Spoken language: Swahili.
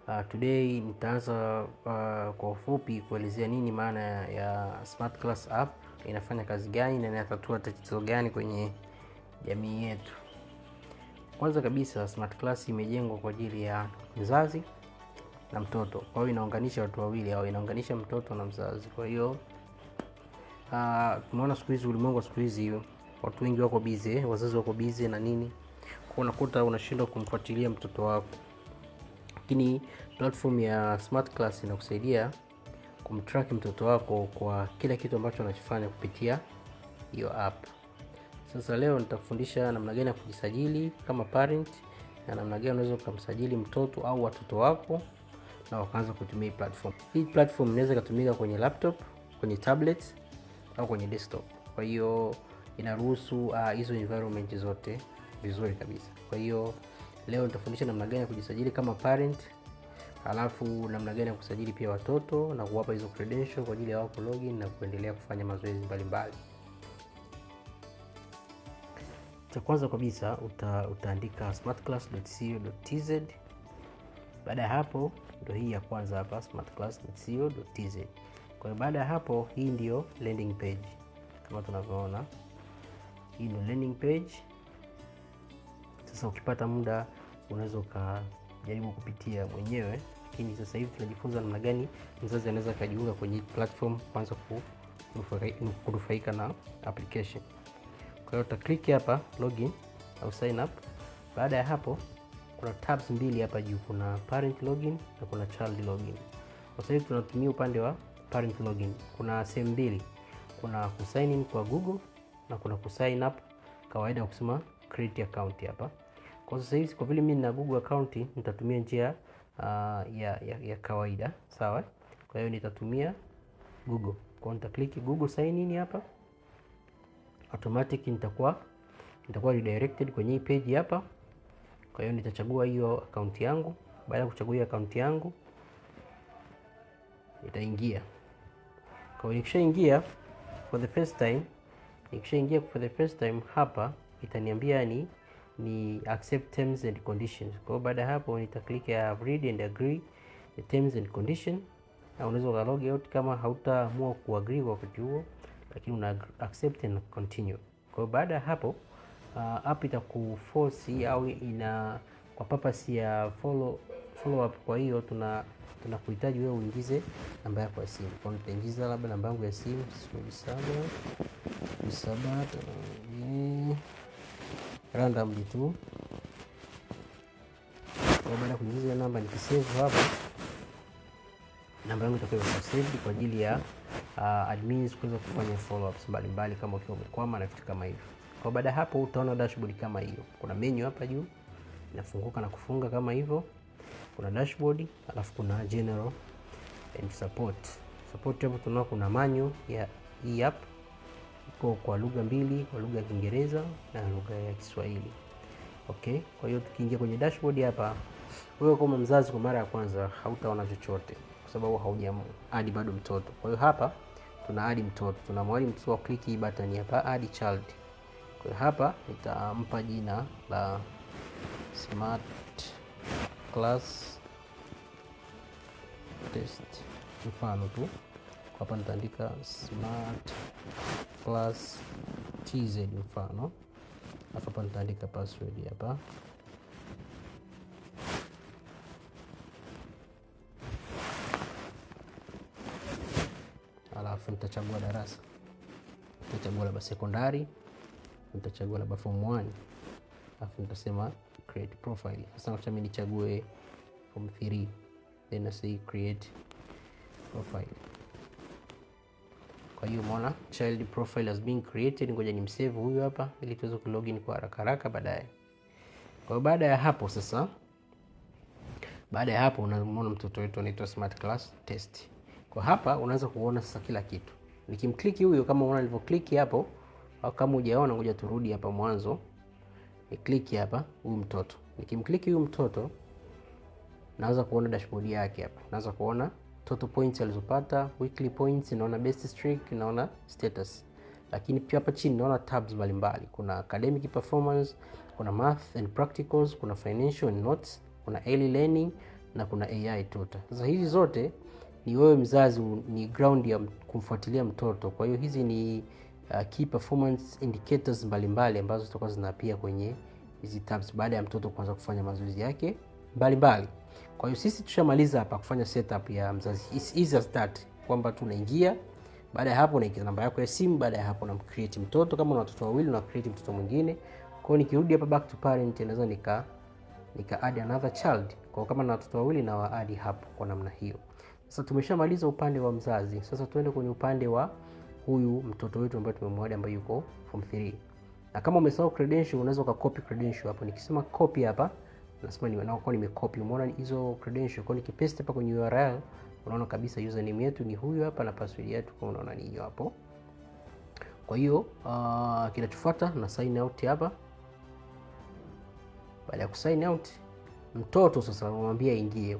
Today nitaanza kwa ufupi kuelezea nini maana ya Smart Class app, inafanya kazi gani na inatatua tatizo gani kwenye jamii yetu. Kwanza kabisa, Smart Class imejengwa kwa ajili ya mzazi na mtoto. Kwa hiyo inaunganisha watu wawili, au inaunganisha mtoto na mzazi. Kwa hiyo tunaona siku hizi, ulimwengu wa siku hizi, watu wengi wako busy, wazazi wako busy na nini. Kwa unakuta unashindwa kumfuatilia mtoto wako. Lakini platform ya Smart Class inakusaidia kumtrack mtoto wako kwa kila kitu ambacho anachofanya kupitia hiyo app. Sasa leo nitakufundisha namna gani ya kujisajili kama parent na namna gani unaweza kumsajili mtoto au watoto wako na wakaanza kutumia hii platform. Hii platform inaweza kutumika kwenye laptop, kwenye tablet au kwenye desktop. Kwa hiyo inaruhusu hizo environment zote vizuri kabisa. Kwa hiyo leo nitafundisha namna gani ya kujisajili kama parent, alafu namna gani ya kusajili pia watoto na kuwapa hizo credentials kwa ajili ya wao login na kuendelea kufanya mazoezi mbalimbali. Cha kwanza kabisa utaandika smartclass.co.tz. Baada ya hapo ndio hii ya kwanza hapa, smartclass.co.tz. Kwa hiyo baada ya hapo, hii ndio landing page kama tunavyoona. Hii ndio landing page. Sasa ukipata muda unaweza ukajaribu kupitia mwenyewe, lakini sasa hivi tunajifunza namna gani mzazi anaweza kujiunga kwenye platform kwanza kunufaika na application. Kwa hiyo utaklik hapa login au sign up. Baada ya hapo kuna tabs mbili hapa juu, kuna parent login na kuna child login. Sasa hivi tunatumia upande wa parent login. Kuna sehemu mbili, kuna kusign in kwa Google na kuna kusign up kawaida kusema create account hapa. Kwa sasa hivi kwa vile mimi nina Google account, nitatumia njia ya kawaida, sawa? Kwa hiyo nitatumia Google. Kwa hiyo nitaklik Google sign in hapa. Automatic nitakuwa redirected kwenye hii page hapa. Kwa hiyo nitachagua hiyo account yangu. Baada ya kuchagua hiyo account yangu, nitaingia. Kwa hiyo nikishaingia for the first time hapa itaniambia ni accept terms and conditions. Kwa hiyo baada hapo nitaklik read and agree the terms and condition, na unaweza log out kama hautaamua kuagree kwa wakati huo, lakini una accept and continue. Kwa hiyo baada hapo app itakuforce au kwa purpose ya follow up. Kwa hiyo tunakuhitaji wewe uingize namba yako ya simu. Kwa hiyo nitaingiza labda namba yangu ya simu 07 randomly tu. Kwa baada ya kuingiza namba nikisave hapo, namba yangu itakuwa saved kwa ajili ya admins kuweza kufanya follow ups mbalimbali kama ukiwa umekwama na vitu kama hivyo. Kwa baada hapo utaona dashboard kama hiyo. Kuna menu hapa juu inafunguka na kufunga kama hivyo. Kuna dashboard, alafu kuna general and support. Support hapo tunaona kuna manual ya hii app iko kwa lugha mbili, kwa lugha ya Kiingereza na lugha ya Kiswahili. Okay, kwa hiyo tukiingia kwenye dashboard hapa, wewe kama mzazi kwa mara ya kwanza hautaona chochote kwa sababu haujaadi bado mtoto. Kwa hiyo hapa tuna add mtoto, tunamwali mtoto wa click hii button hapa add child. Kwa hiyo hapa nitampa jina la Smart Class Test mfano tu. Hapa nitaandika Smart Class TZ mfano. Hapa nitaandika password hapa. Alafu nitachagua darasa. Nitachagua labda sekondari, nitachagua labda form 1. Alafu nitasema create profile. Sasa acha mimi nichague form 3. Then I say create profile. Kwa hiyo umeona child profile has been created. Ngoja nimsave huyu hapa ili tuweze kulogin kwa haraka baadaye. Kwa hiyo baada ya hapo unaona mtoto wetu anaitwa Smart Class Test. Kwa hapa unaweza kuona sasa kila kitu. Nikimkliki huyo kama unaona nilivyo click hapo, au kama hujaona ngoja turudi hapa mwanzo. Ni click hapa huyu mtoto. Nikimkliki huyu mtoto naanza kuona dashboard yake hapa. Naanza kuona total points alizopata, weekly points, naona best streak, naona status. Lakini pia hapa chini naona tabs mbalimbali. Kuna academic performance, kuna math and practicals, kuna financial and notes, kuna early learning, na kuna AI tutor. Sasa hizi zote ni wewe mzazi, ni ground ya kumfuatilia mtoto. Kwa hiyo hizi ni key performance indicators mbalimbali ambazo zitakuwa zinapia kwenye hizi tabs baada ya mtoto kuanza kufanya mazoezi yake mbalimbali. Kwa hiyo sisi tushamaliza hapa kufanya setup ya mzazi. It's easy as that, kwamba tunaingia, baada ya hapo unaingiza namba yako ya simu, baada ya hapo create mtoto. Kama una watoto wawili na create mtoto mwingine. Kwa hiyo nikirudi hapa back to parent, naweza nika add another child. Kwa kama na watoto wawili na wa add hapo kwa namna hiyo. Sasa tumeshamaliza upande wa mzazi. Sasa tuende kwenye upande wa huyu mtoto wetu ambaye tumemwada, ambaye yuko form 3. Na kama umesahau credential, unaweza ukacopy credential hapo. Nikisema copy hapa, nasema nimecopy. Umeona hizo credential. Kwa nikipaste hapa kwenye URL, unaona kabisa username yetu ni huyu hapa na password yetu kwa unaona ni hiyo hapo. Kwa hiyo kinachofuata na sign out hapa. Baada ya kusign out, mtoto sasa unamwambia ingie.